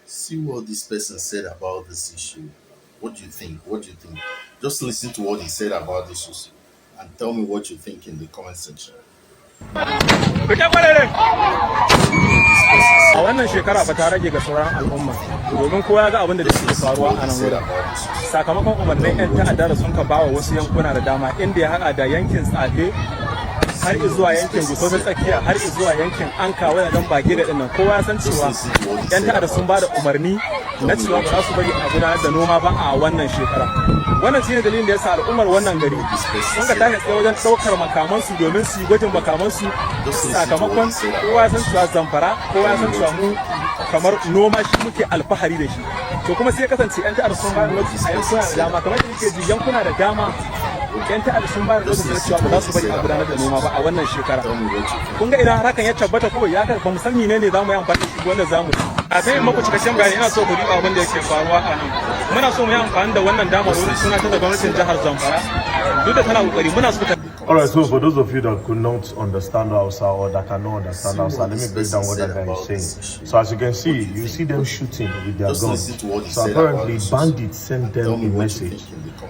See what this person said about this issue. What do you think? What do you think? Just listen to what he said about this issue and tell me what you think in the comment section. A wannan shekara ba ta rage ga sauran al'umma domin kowa ga abin da ke faruwa a nan wurin sakamakon umarnin 'yan ta'adda da sun ka bawa wasu yankuna da dama inda ya haɗa da yankin tsafe har zuwa yankin guso ta tsakiya har zuwa yankin anka wajen bage da dinnan kowa ya san cewa 'yan ta'adda sun ba da umarni na cewa ba za su bari a gudanar da noma ba a wannan shekara. Wannan shine dalilin da yasa al'ummar wannan gari sun ka tashi tsaye wajen ɗaukar makamansu domin su yi gwajin makamansu sakamakon kowa ya san cewa zamfara kowa ya san cewa mu kamar noma shi muke alfahari da shi. To kuma sai kasance 'yan ta'adda sun ba da lokaci a yankuna da dama kamar yadda ke ji yankuna da dama 'yan ta'adda sun ba da lokacin cewa ba za su bari a gudanar da noma ba a wannan shekara. Kun ga idan hakan ya tabbata ko ya ba mu san menene za mu yi amfani da shi wanda za mu yi. A sai muku cikakken bayani ina so ku riba abin da yake faruwa a nan. Muna so mu yi amfani da wannan dama wurin suna ta da gwamnatin jihar Zamfara. Duk da tana kokari muna so ta. Alright, so for those of you that could not understand Hausa or that cannot understand Hausa, let me break down what that guy is saying. So as you can see, you see them shooting with their guns. So apparently bandits sent them a message.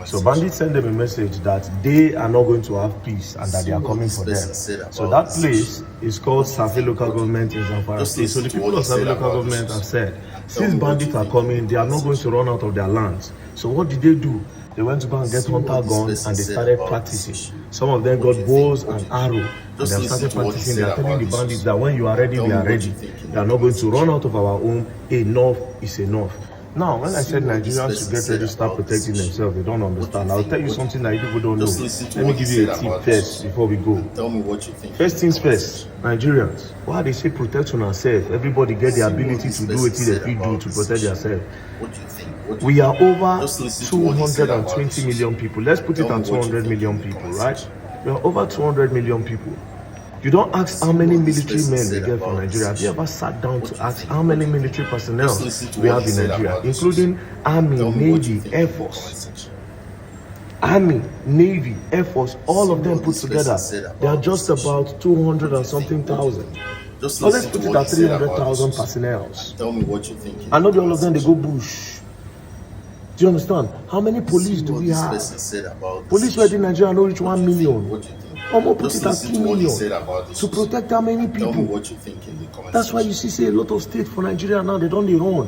So bandits sent them a message that they are not going to have peace and that they are coming for them. So that place is called Safi local government in Zamfara State. So the people of Safi local government have said, since bandits are coming, they are not going to run out of their lands. So what did they do? They went to go and get hunter guns and they started practicing. Some of them got bows and arrows and they started practicing. They are telling the bandits that when you are ready, we are ready. They are not going to run out of our home. Enough is enough. Now, when I said Nigerians should get ready to start protecting themselves, they don't understand. I'll tell you something that people don't know. Let me give you a tip first before we go. Tell me what you think. First things first, Nigerians, why they say protect on ourselves, everybody get the ability to do what they do to protect themselves. What do you think? We are over 220 million people. Let's put it at 200 million people, right? We are over 200 million people. You don't ask how many military men we get from Nigeria. Have you ever sat down to ask how many military personnel we have in Nigeria, including Army, Navy, Air Force? Army, Navy, Air Force, all of them put together, they are just about 200 and something thousand. So let's put it at 300,000 personnel. Tell me what you think. I know all of them, they go bush. Do you understand? How many police do we have? Police were in Nigeria don't reach 1 million. Almost put it at 2 million to protect how many people. That's why you see say a lot of states for Nigeria now they don't run.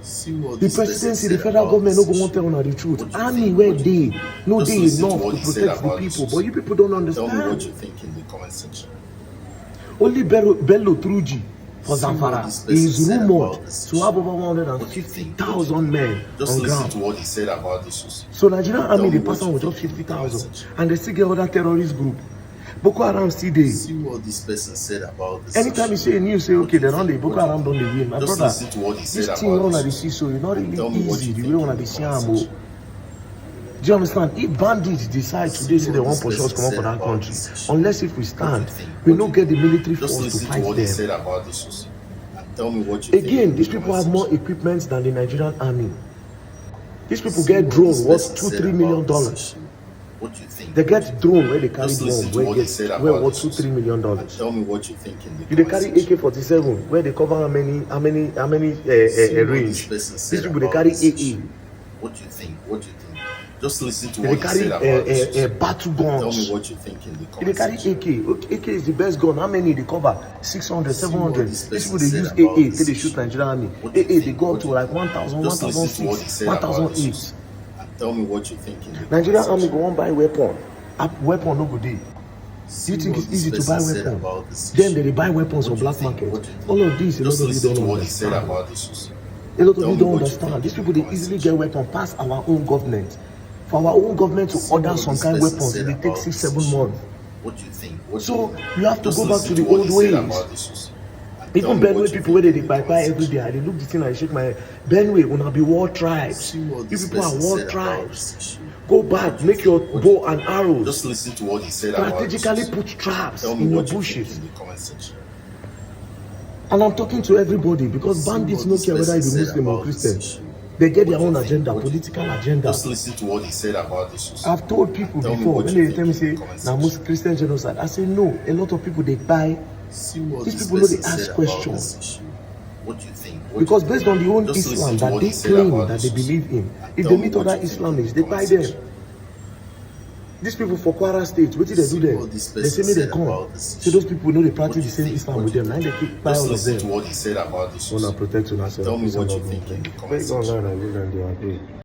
The presidency, the federal government no go want tell on the truth. Army where they no they enough to protect the people, but you people don't understand. Tell me what you think in the comment section. Only Bello Truji for Zamfara is rumored to have over 150,000 men on ground. To what he said about this. So Nigerian army, the person was just 50,000, and they still get other terrorist group. Boko Haram still there. See what this person said about this. Anytime you say a news, say okay, they run the Boko Haram don't win. My brother, this thing run at the sea, so it's not really easy. The way one at the sea, do you understand? If bandits decide today say they want push us come up for that country, unless if we stand, we don't get the military force to fight them. Again, these people have more equipment than the Nigerian army. These people get drones worth $2-3 million. What do you think? They get drone where they carry bomb where worth $2-3 million. Tell me what you think in the Do they carry AK-47 where they cover how many range? These people they carry AA. What do you think? What do you think? Just listen to they what carry he said about battle guns. Tell me what you think in the comments. They carry AK. AK is the best gun. How many they cover? 600, 700. These people they use AA till they shoot Nigerian army. AA they go up to like 1,000, 1,006, 1,008. Tell me what you think in the Nigerian army go on buy weapon. Weapon no good day. Do you think it's easy to buy weapons? Then they buy weapons on black market. All of this, a lot of you don't understand. A lot of you don't understand. These people they easily get weapons past our own government. For our own government to order some kind of weapons, it will take 6-7 months. What do you think? So you have to go back to the old ways. Even Benue people where they buy every day, I look the thing and I shake my head. Benue will not be war tribes. You people are war tribes. Go back, make your bow and arrows. Just listen to what he said. Strategically put traps in your bushes. And I'm talking to everybody because bandits don't care whether you're Muslim or Christian. They get their own agenda, political agenda. Just listen to what he said about this. I've told people before, when they tell me, say, now Muslim Christian genocide, I say, no, a lot of people, they buy. These people know they ask questions. What do you think? Because based on the own Islam that they claim that they believe in, if they meet other Islamists, they buy them. These people for Kwara State, what did they do there? They say me they come. So those people know they practice the same Islam with them. Now they keep buy all of them. What he said about this. Wanna protect yourself. Tell me what you think in the comment section.